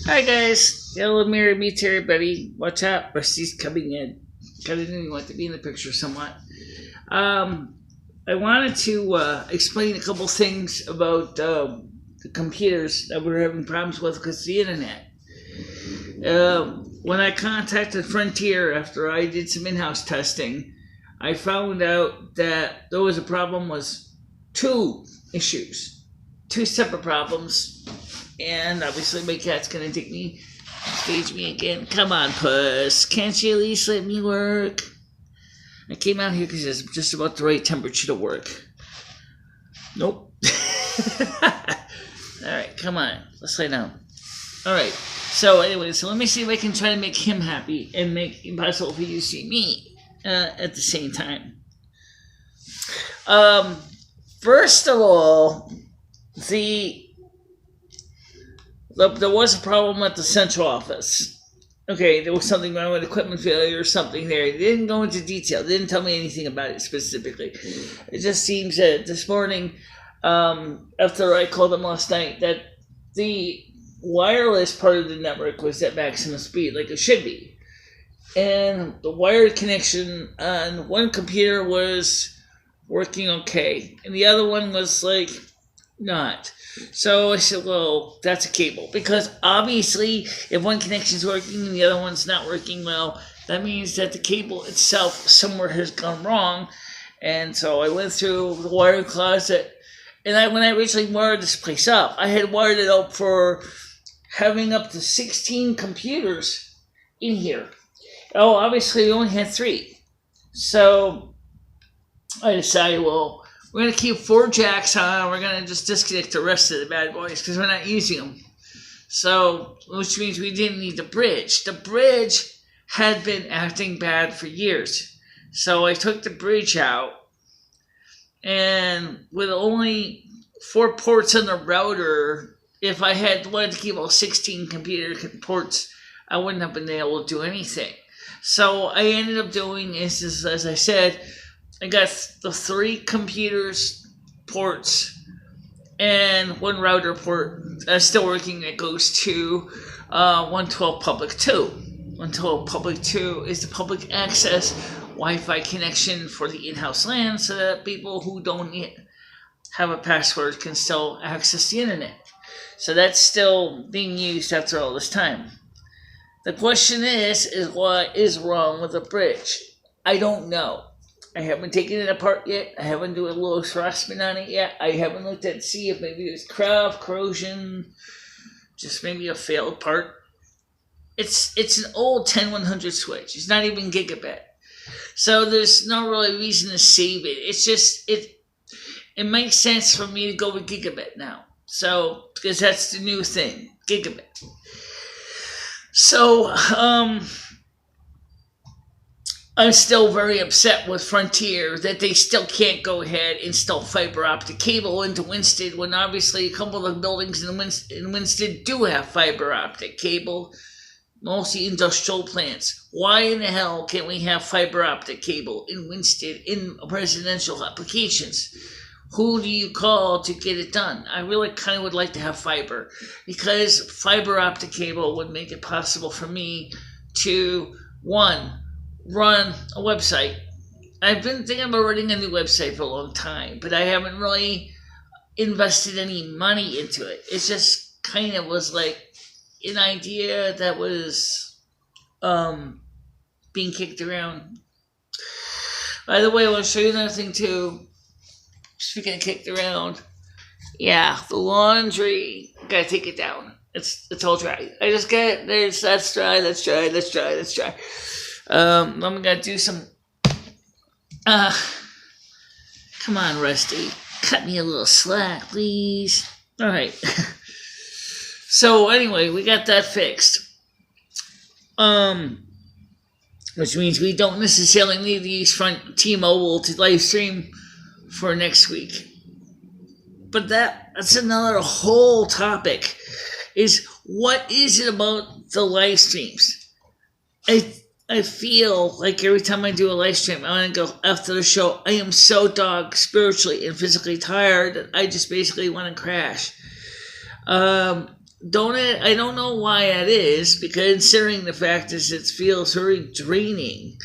Hi guys, Yellow Mirror meets everybody. Watch out, Rusty's coming in. Kind of didn't want to be in the picture somewhat. I wanted to explain a couple things about the computers that we're having problems with because of the internet. When I contacted Frontier after I did some in-house testing, I found out that there was a problem with two issues, two separate problems. And obviously my cat's gonna take me, stage me again. Come on, puss. Can't you at least let me work? I came out here because it's just about the right temperature to work. Nope. Alright, come on. Let's lay down. Alright. So anyway, let me see if I can try to make him happy and make it impossible for you to see me at the same time. First of all, there was a problem at the central office. Okay, there was something wrong with equipment failure or something there. They didn't go into detail. They didn't tell me anything about it specifically. It just seems that this morning, after I called them last night, that the wireless part of the network was at maximum speed, like it should be. And the wired connection on one computer was working okay, and the other one was like not. So I said, well, that's a cable. Because obviously, if one connection is working and the other one's not working well, that means that the cable itself somewhere has gone wrong. And so I went through the wiring closet. And when I originally wired this place up, I had wired it up for having up to 16 computers in here. Oh, obviously, we only had 3. So I decided, well, we're going to keep 4 jacks on. We're going to just disconnect the rest of the bad boys because we're not using them. So, which means we didn't need the bridge. The bridge had been acting bad for years. So I took the bridge out. And with only 4 ports on the router, if I had wanted to keep all 16 computer ports, I wouldn't have been able to do anything. So I ended up doing is as I said, I got the 3 computers ports and 1 router port that's still working that goes to 112 public 2. 112 public 2 is the public access Wi-Fi connection for the in-house LAN so that people who don't have a password can still access the internet. So that's still being used after all this time. The question is what is wrong with the bridge? I don't know. I haven't taken it apart yet. I haven't done a little harassment on it yet. I haven't looked at to see if maybe there's craft, corrosion, just maybe a failed part. It's an old 10100 switch. It's not even gigabit. So there's no really reason to save it. It's just, it makes sense for me to go with gigabit now. So, because that's the new thing, gigabit. So, I'm still very upset with Frontier that they still can't go ahead and install fiber optic cable into Winston when obviously a couple of the buildings in Winston do have fiber optic cable, mostly industrial plants. Why in the hell can't we have fiber optic cable in Winston in residential applications? Who do you call to get it done? I really kind of would like to have fiber because fiber optic cable would make it possible for me to, 1, run a website. I've been thinking about running a new website for a long time, but I haven't really invested any money into it. It just kind of was like an idea that was being kicked around. By the way, I want to show you another thing too. Speaking of kicked around, yeah, the laundry. Gotta take it down. It's all dry. I just got it. That's dry. I'm gonna do some. Come on, Rusty. Cut me a little slack, please. All right. So anyway, we got that fixed. Which means we don't necessarily need to use T-Mobile to live stream for next week. But that's another whole topic. Is what is it about the live streams? I feel like every time I do a live stream, I want to go after the show. I am so spiritually and physically tired that I just basically want to crash. I don't know why that is, because considering the fact is it feels very draining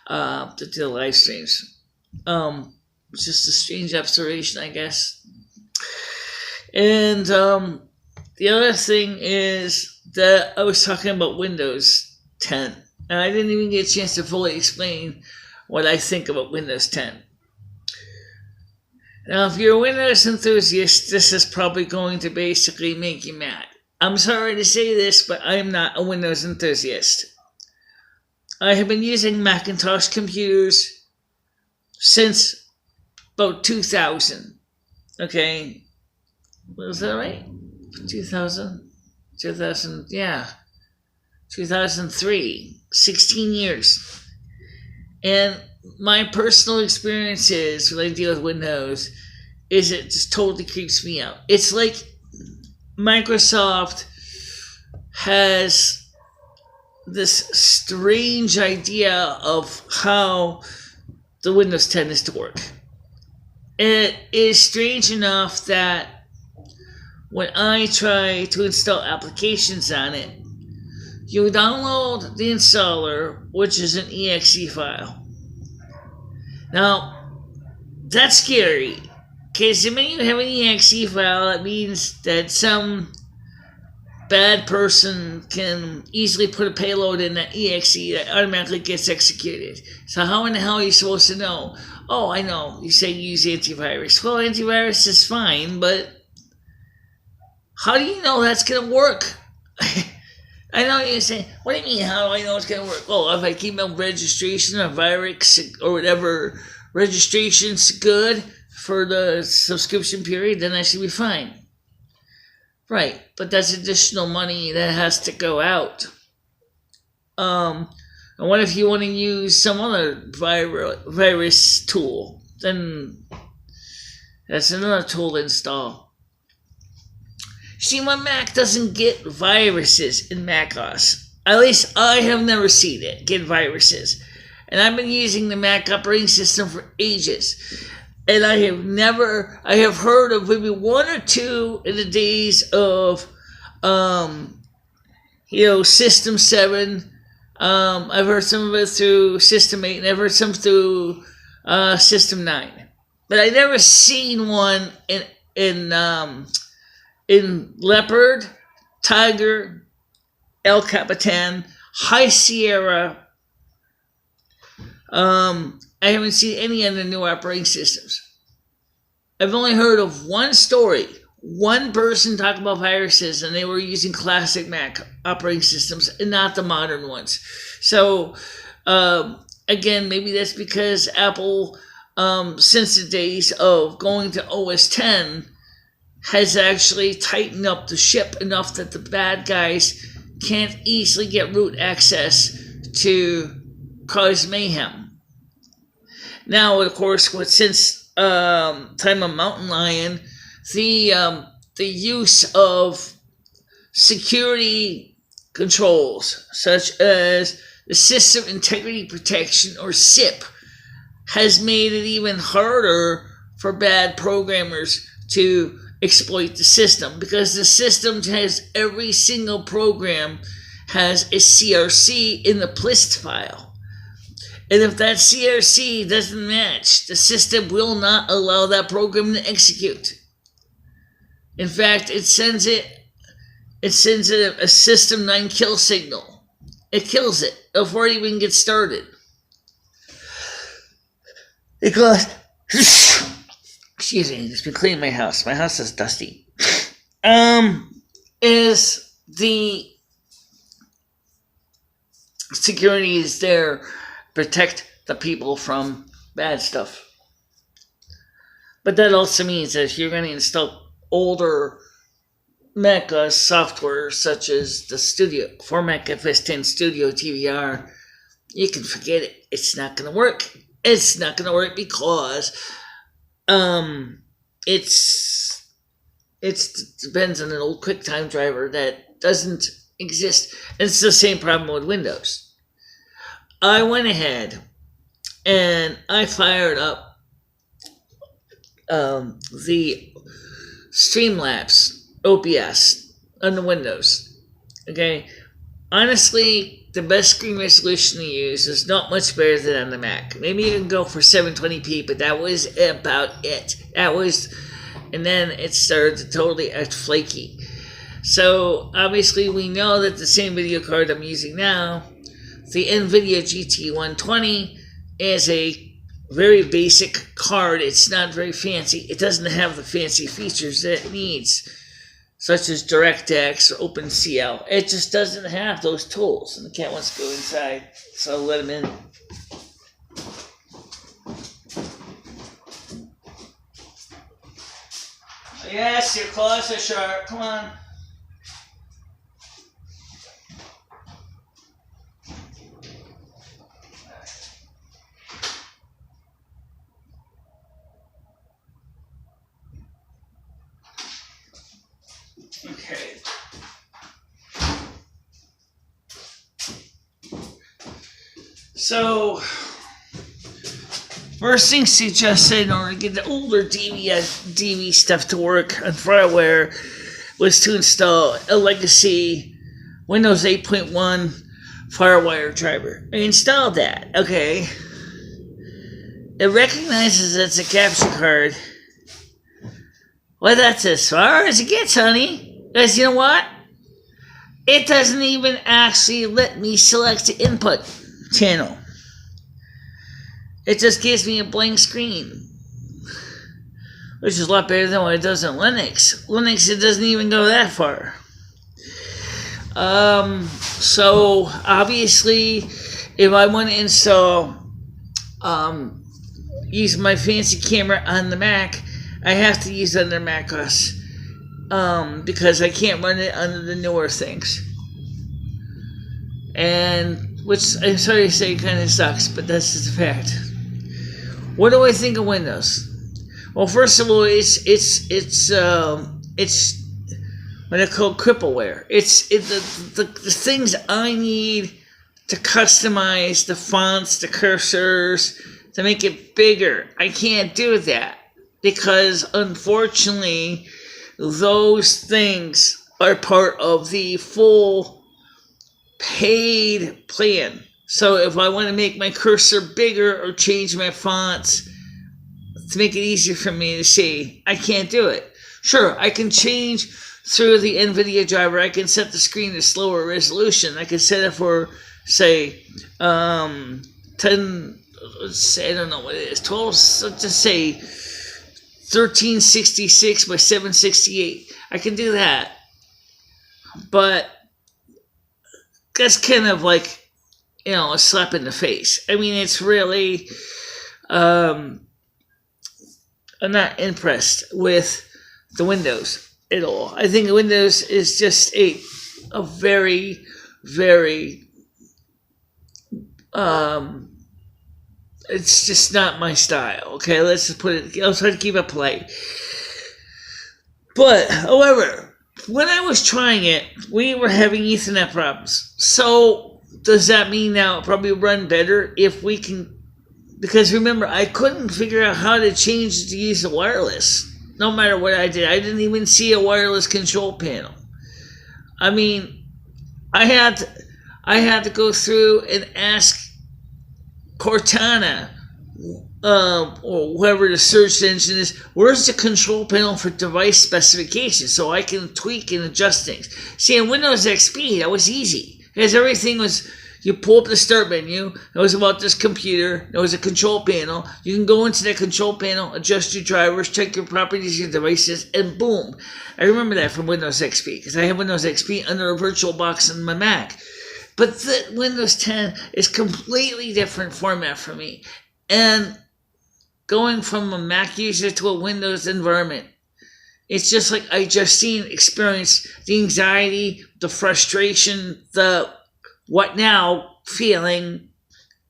to do live streams. It's just a strange observation, I guess. And the other thing is that I was talking about Windows 10, and I didn't even get a chance to fully explain what I think about Windows 10. Now, if you're a Windows enthusiast, this is probably going to basically make you mad. I'm sorry to say this, but I am not a Windows enthusiast. I have been using Macintosh computers since about 2000. Okay? Was that right? 2000? 2000, yeah. 2003. 16 years. And my personal experiences when I deal with Windows is it just totally creeps me out. It's like Microsoft has this strange idea of how the Windows 10 is to work. It is strange enough that when I try to install applications on it, you download the installer, which is an exe file. Now, that's scary, because when you have an exe file, it means that some bad person can easily put a payload in that exe that automatically gets executed. So how in the hell are you supposed to know? Oh, I know, you say you use antivirus. Well, antivirus is fine, but how do you know that's going to work? I know you're saying, what do you mean, how do I know it's going to work? Oh, if I keep my registration or Virix or whatever registration's good for the subscription period, then I should be fine. Right, but that's additional money that has to go out. And what if you want to use some other virus tool? Then that's another tool to install. See, my Mac doesn't get viruses in macOS. At least I have never seen it get viruses. And I've been using the Mac operating system for ages. And I have heard of maybe one or two in the days of, System 7. I've heard some of it through System 8, and I've heard some through System 9. But I never seen one in Leopard, Tiger, El Capitan, High Sierra. I haven't seen any of the new operating systems. I've only heard of one story. One person talked about viruses, and they were using classic Mac operating systems and not the modern ones. So, again, maybe that's because Apple, since the days of going to OS 10, has actually tightened up the ship enough that the bad guys can't easily get root access to cause mayhem. Now, of course, since time of Mountain Lion, the use of security controls, such as the System Integrity Protection, or SIP, has made it even harder for bad programmers to exploit the system, because the system has every single program has a CRC in the PLIST file. And if that CRC doesn't match, the system will not allow that program to execute. In fact, it sends it a System 9 kill signal. It kills it before it even gets started. Because, excuse me, I've just been cleaning my house. My house is dusty. Is the security is there, protect the people from bad stuff. But that also means that if you're going to install older Mac OS software, such as the Studio, for Mac OS 10 Studio TVR, you can forget it. It's not going to work. It's not going to work because it depends on an old QuickTime driver that doesn't exist. And it's the same problem with Windows. I went ahead and I fired up the Streamlabs OBS on the Windows. Okay, honestly, the best screen resolution to use is not much better than on the Mac. Maybe you can go for 720p, but that was about it. And then it started to totally act flaky. So obviously we know that the same video card I'm using now, the NVIDIA GT120, is a very basic card. It's not very fancy. It doesn't have the fancy features that it needs, such as DirectX or OpenCL. It just doesn't have those tools. And the cat wants to go inside, so I'll let him in. Yes, your claws are sharp. Come on. Okay. So, first thing suggested in order to get the older DV stuff to work on FireWire was to install a legacy Windows 8.1 FireWire driver. I installed that. Okay. It recognizes it's a capture card. Well, that's as far as it gets, honey. Because you know what? It doesn't even actually let me select the input channel. It just gives me a blank screen, which is a lot better than what it does on Linux. Linux, it doesn't even go that far. So obviously, if I want to install, use my fancy camera on the Mac, I have to use it under macOS, because I can't run it under the newer things. And, which, I'm sorry to say, kind of sucks, but that's just a fact. What do I think of Windows? Well, first of all, it's what I call crippleware. It's the things I need to customize the fonts, the cursors, to make it bigger. I can't do that because, unfortunately, those things are part of the full paid plan. So if I want to make my cursor bigger or change my fonts to make it easier for me to see, I can't do it. Sure, I can change through the NVIDIA driver. I can set the screen to slower resolution. I can set it for, say, 10, let's say, I don't know what it is, 12, let's just say 1366 by 768. I can do that. But that's kind of like, a slap in the face. I mean, it's really, I'm not impressed with the Windows at all. I think Windows is just a very, very, it's just not my style. Okay, let's just put it, I'll try to keep it polite. But, however, when I was trying it, we were having Ethernet problems. So, does that mean now it'll probably run better if we can? Because remember, I couldn't figure out how to change to use the wireless. No matter what I did, I didn't even see a wireless control panel. I mean, I had to go through and ask Cortana, or whoever the search engine is, where's the control panel for device specifications so I can tweak and adjust things. See, in Windows XP, that was easy. Because everything was, you pull up the start menu, it was about this computer, there was a control panel, you can go into that control panel, adjust your drivers, check your properties, your devices, and boom. I remember that from Windows XP, because I have Windows XP under a virtual box on my Mac. But the Windows 10 is completely different format for me. And going from a Mac user to a Windows environment, it's just like I just experienced the anxiety, the frustration, the what now feeling.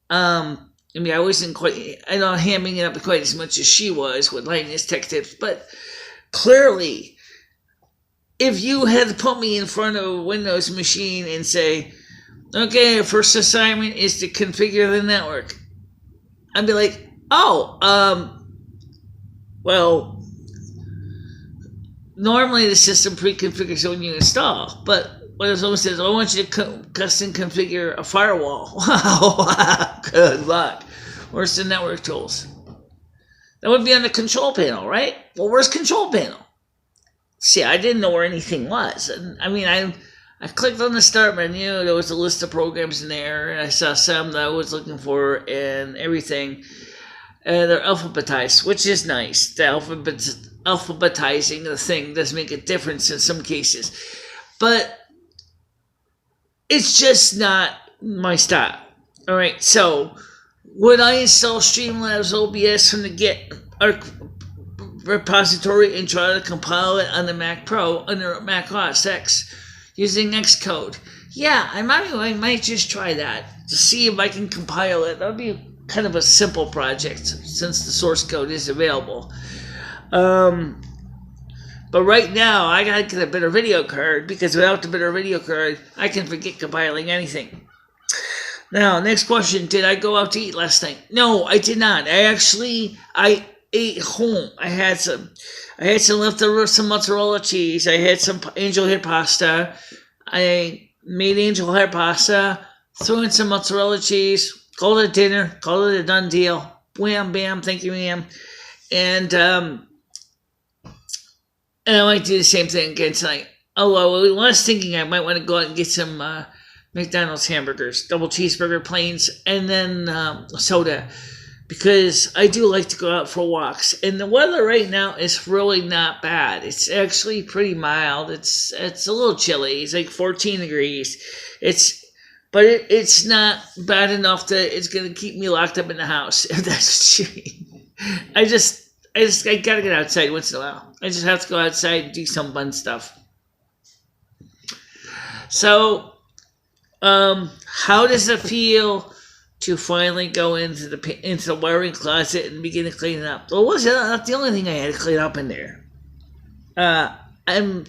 I mean, I wasn't quite, I don't hamming it up quite as much as she was with Lightness Tech Tips, but clearly, if you had to put me in front of a Windows machine and say, okay, your first assignment is to configure the network, I'd be like, oh, well, normally the system pre-configures when you install, but what it always says, I want you to custom configure a firewall. Wow, good luck. Where's the network tools? That would be on the control panel, right? Well, where's control panel? See, I didn't know where anything was. And I mean, I clicked on the start menu. There was a list of programs in there, and I saw some that I was looking for and everything. They're alphabetized, which is nice. The alphabetizing the thing does make a difference in some cases. But it's just not my style. All right, so would I install Streamlabs OBS from the Git repository and try to compile it on the Mac Pro under Mac OS X using Xcode? Yeah, I might just try that to see if I can compile it. That would be kind of a simple project since the source code is available. But right now, I gotta get a better video card, because without the better video card, I can forget compiling anything. Now, next question, did I go out to eat last night? No, I did not. I ate home. I had some leftover, some mozzarella cheese. I had some angel hair pasta. I made angel hair pasta, threw in some mozzarella cheese, called it dinner, called it a done deal. Wham, bam, thank you, ma'am. And I might do the same thing again tonight. Although I was thinking I might want to go out and get some McDonald's hamburgers, double cheeseburger plains, and then soda, because I do like to go out for walks. And the weather right now is really not bad. It's actually pretty mild. It's a little chilly. It's like 14 degrees. But it's not bad enough that it's going to keep me locked up in the house. If that's true. I gotta get outside once in a while. I just have to go outside and do some fun stuff. So, how does it feel to finally go into the wiring closet and begin to clean it up? Well, was not the only thing I had to clean up in there. I'm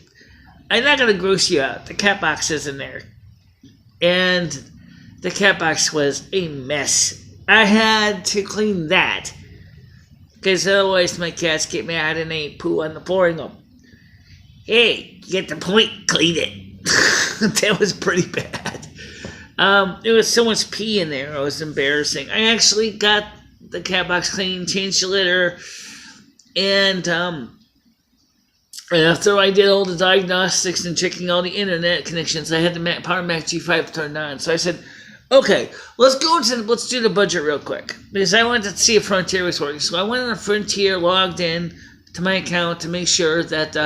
not gonna gross you out. The cat box is in there, and the cat box was a mess. I had to clean that, because otherwise my cats get mad and they poo on the flooring of them. Hey, you get the point, clean it. That was pretty bad. There was so much pee in there, it was embarrassing. I actually got the cat box clean, changed the litter, and after I did all the diagnostics and checking all the internet connections, I had the Power Mac G5 turned on. So I said, okay, let's do the budget real quick, because I wanted to see if Frontier was working. So I went on Frontier, logged in to my account to make sure that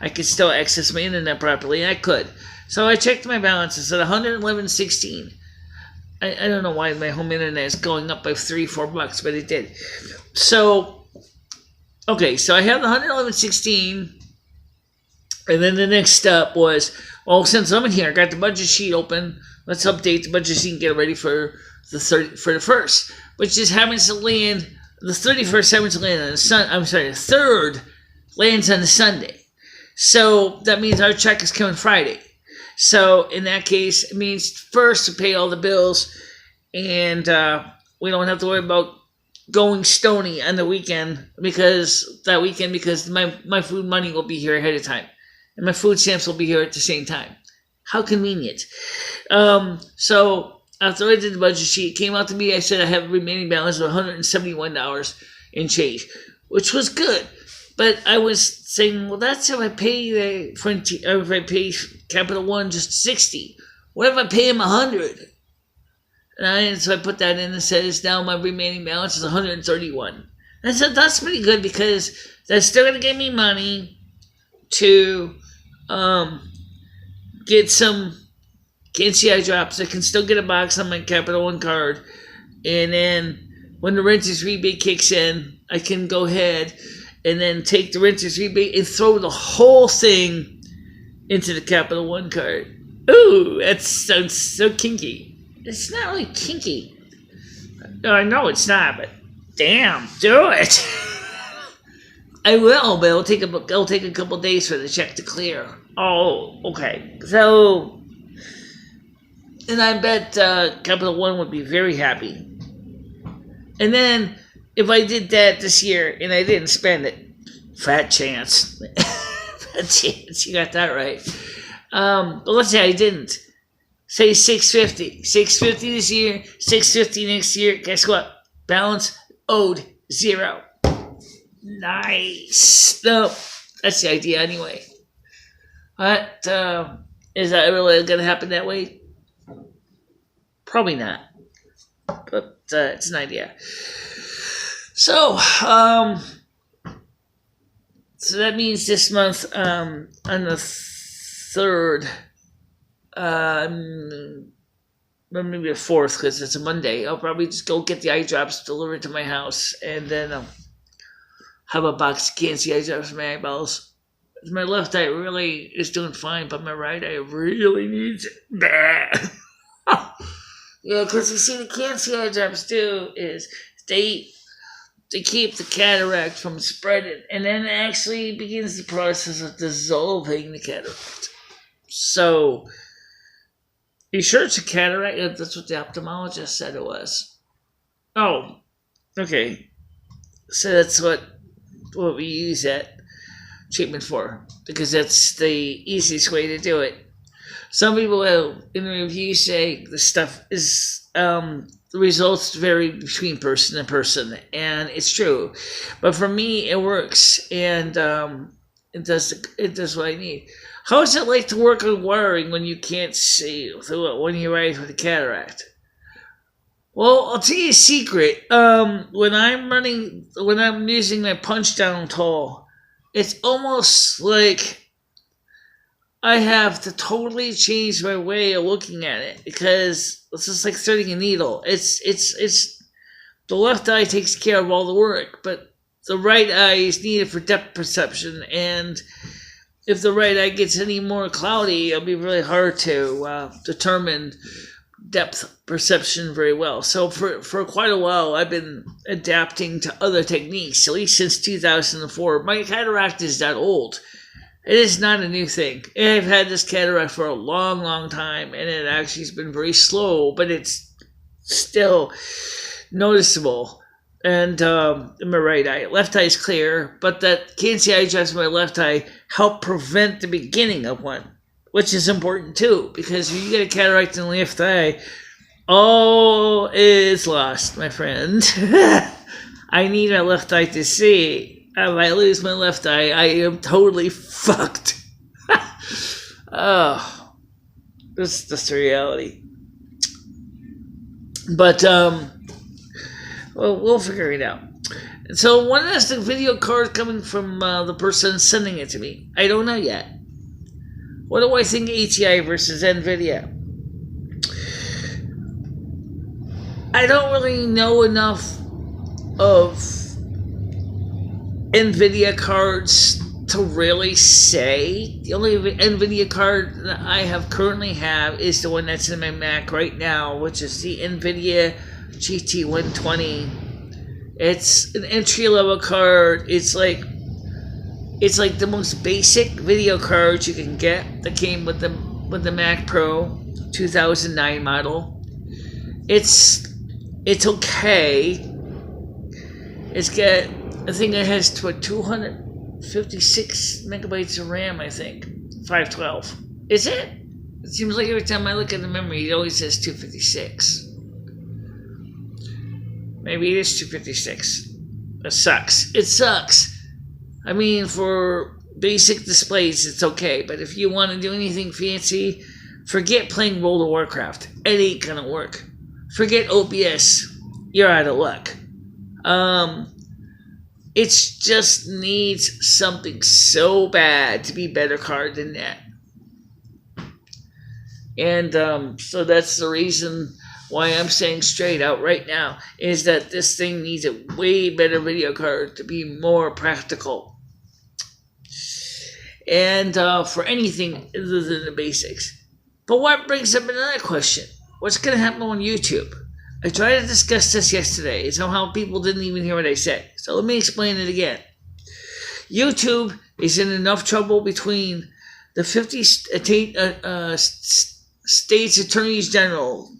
I could still access my internet properly, and I could. So I checked my balances at $111.16. I don't know why my home internet is going up by $3-4, but it did. So, okay, so I have the $111.16, and then the next step was, well, since I'm in here, I got the budget sheet open. Let's update the budget sheet and get ready for the 1st, which is having to land. The 31st happens to land on the the 3rd lands on the Sunday. So that means our check is coming Friday. So in that case, it means first to pay all the bills, and we don't have to worry about going stony on the weekend because my food money will be here ahead of time, and my food stamps will be here at the same time. How convenient. So after I did the budget sheet, it came out to me, I said I have a remaining balance of $171 in change, which was good. But I was saying, well, that's if I pay if I pay Capital One just $60. What if I pay him $100? And so I put that in and says now my remaining balance is $131. And I said that's pretty good, because that's still gonna give me money to get some NCI drops. I can still get a box on my Capital One card, and then when the renters rebate kicks in, I can go ahead and then take the renters rebate and throw the whole thing into the Capital One card. Ooh, that sounds so kinky. It's not really kinky. No, I know it's not, but damn, do it. I will, but it'll take a couple days for the check to clear. Oh, okay. So, and I bet Capital One would be very happy. And then, if I did that this year and I didn't spend it, fat chance. You got that right. But let's say I didn't. Say 650. 650 this year, 650 next year. Guess what? Balance owed 0. Nice. No, that's the idea anyway. But is that really going to happen that way? Probably not. But it's an idea. So, so that means this month, on the 3rd, maybe the 4th, because it's a Monday, I'll probably just go get the eye drops delivered to my house, and then have a box of cancer eye drops for my eyeballs. My left eye really is doing fine, but my right eye really needs it. Yeah, because you see, the cancer eye drops do is they keep the cataract from spreading, and then it actually begins the process of dissolving the cataract. So, you sure it's a cataract? That's what the ophthalmologist said it was. Oh, okay. So that's what we use that treatment for, because that's the easiest way to do it. Some people will, in the review, say the stuff is the results vary between person to person, and it's true. But for me, it works, and it does what I need. How is it like to work on wiring when you can't see through it when you're riding with a cataract? Well, I'll tell you a secret. When I'm using my punch down tool, it's almost like I have to totally change my way of looking at it, because it's just like threading a needle. It's the left eye takes care of all the work, but the right eye is needed for depth perception, and if the right eye gets any more cloudy, it'll be really hard to determine depth perception very well. So for quite a while, I've been adapting to other techniques, at least since 2004. My cataract is that old. It is not a new thing. I've had this cataract for a long, long time, and it actually has been very slow, but it's still noticeable. And in my right eye, left eye is clear, but that cancer eye drops in my left eye help prevent the beginning of one, which is important too, because if you get a cataract in the left eye, all is lost, my friend. I need my left eye to see. If I lose my left eye, I am totally fucked. Oh, this is just reality. But well, we'll figure it out. So when is the video card coming from the person sending it to me? I don't know yet. What do I think ATI versus NVIDIA? I don't really know enough of NVIDIA cards to really say. The only NVIDIA card that I currently have is the one that's in my Mac right now, which is the NVIDIA GT120. It's an entry-level card. It's like the most basic video card you can get that came with the Mac Pro 2009 model. It's okay. It's got, I think it has 256 megabytes of RAM, I think. 512. Is it? It seems like every time I look at the memory, it always says 256. Maybe it is 256. It sucks. It sucks. I mean, for basic displays, it's okay. But if you want to do anything fancy, forget playing World of Warcraft. It ain't gonna work. Forget OBS. You're out of luck. It just needs something so bad to be better card than that. And so that's the reason why I'm saying straight out right now is that this thing needs a way better video card to be more practical. And for anything other than the basics. But what brings up another question? What's going to happen on YouTube? I tried to discuss this yesterday, and somehow people didn't even hear what I said. So let me explain it again. YouTube is in enough trouble between the 50 states attorneys general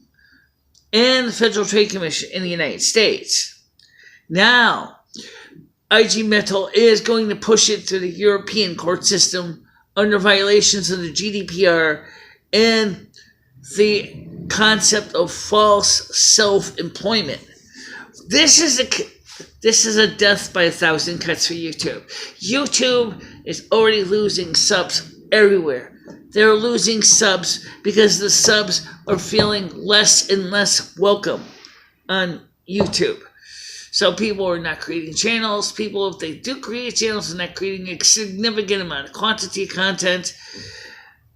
and the Federal Trade Commission in the United States. Now, IG Metal is going to push it to the European court system under violations of the GDPR and the concept of false self-employment. This is a death by 1,000 cuts for YouTube. YouTube is already losing subs everywhere. They're losing subs because the subs are feeling less and less welcome on YouTube. So people are not creating channels. People, if they do create channels, are not creating a significant amount of quantity of content.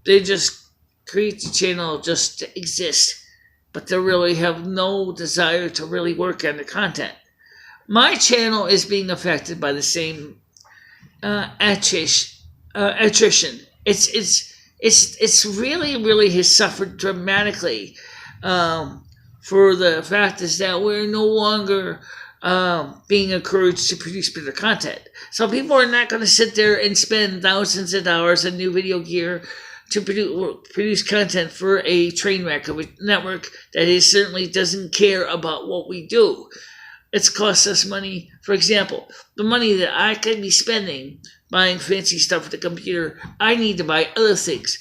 They just create the channel just to exist. But they really have no desire to really work on the content. My channel is being affected by the same attrition. It's really has suffered dramatically for the fact is that we're no longer being encouraged to produce better content. So people are not going to sit there and spend thousands of dollars on new video gear to produce content for a train wreck of a network that certainly doesn't care about what we do. It's cost us money. For example, the money that I could be spending buying fancy stuff for the computer, I need to buy other things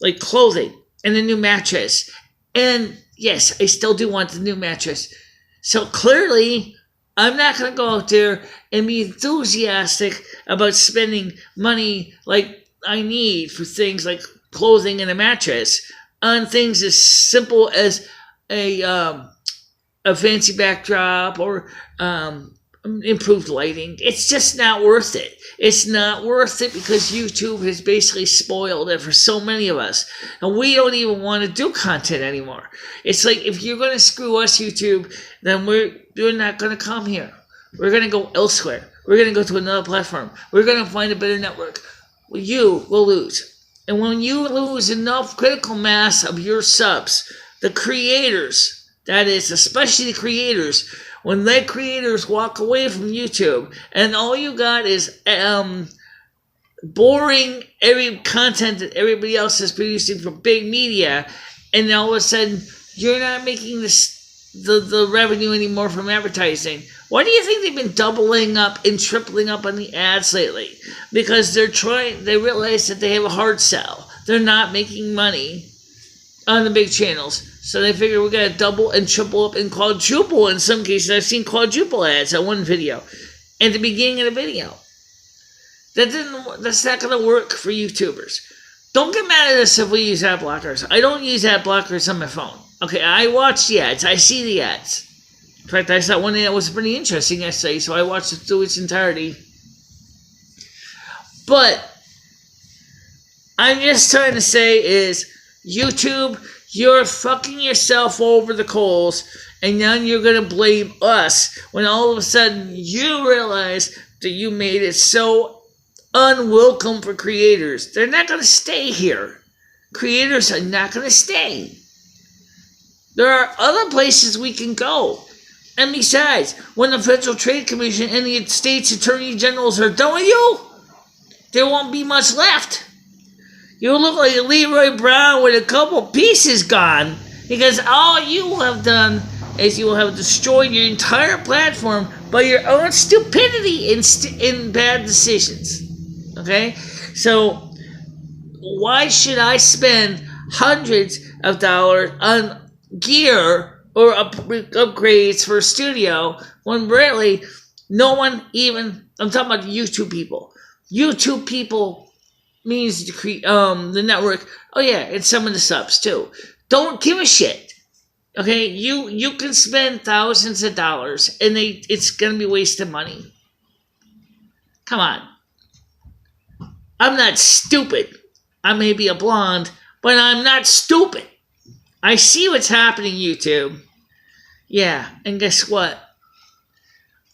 like clothing and a new mattress. And yes, I still do want the new mattress. So clearly, I'm not going to go out there and be enthusiastic about spending money like I need for things like clothing and a mattress on things as simple as a fancy backdrop or improved lighting. It's just not worth it. It's not worth it because YouTube has basically spoiled it for so many of us. And we don't even want to do content anymore. It's like, if you're going to screw us, YouTube, then we're not going to come here. We're going to go elsewhere. We're going to go to another platform. We're going to find a better network. You will lose. And when you lose enough critical mass of your subs, the creators, that is, especially the creators, when the creators walk away from YouTube and all you got is boring every content that everybody else is producing for big media, and all of a sudden you're not making the revenue anymore from advertising. Why do you think they've been doubling up and tripling up on the ads lately? Because they realize that they have a hard sell. They're not making money on the big channels. So they figure we're going to double and triple up and quadruple in some cases. I've seen quadruple ads on one video at the beginning of the video. That's not going to work for YouTubers. Don't get mad at us if we use ad blockers. I don't use ad blockers on my phone. Okay, I watch the ads. I see the ads. In fact, I saw one that was pretty interesting yesterday, so I watched it through its entirety. But I'm just trying to say is, YouTube, you're fucking yourself over the coals, and then you're going to blame us when all of a sudden you realize that you made it so unwelcome for creators. They're not going to stay here. Creators are not going to stay. There are other places we can go. And besides, when the Federal Trade Commission and the state's attorney generals are done with you, there won't be much left. You'll look like Leroy Brown with a couple pieces gone, because all you have done is you have destroyed your entire platform by your own stupidity and bad decisions. Okay? So, why should I spend hundreds of dollars on gear or upgrades for a studio when really no one even, I'm talking about YouTube people. YouTube people means the network, oh yeah, and some of the subs too. Don't give a shit. Okay, you can spend thousands of dollars and it's gonna be wasted money. Come on. I'm not stupid. I may be a blonde, but I'm not stupid. I see what's happening, YouTube. Yeah, and guess what?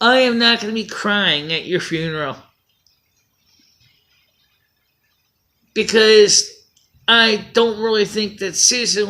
I am not going to be crying at your funeral. Because I don't really think that Susan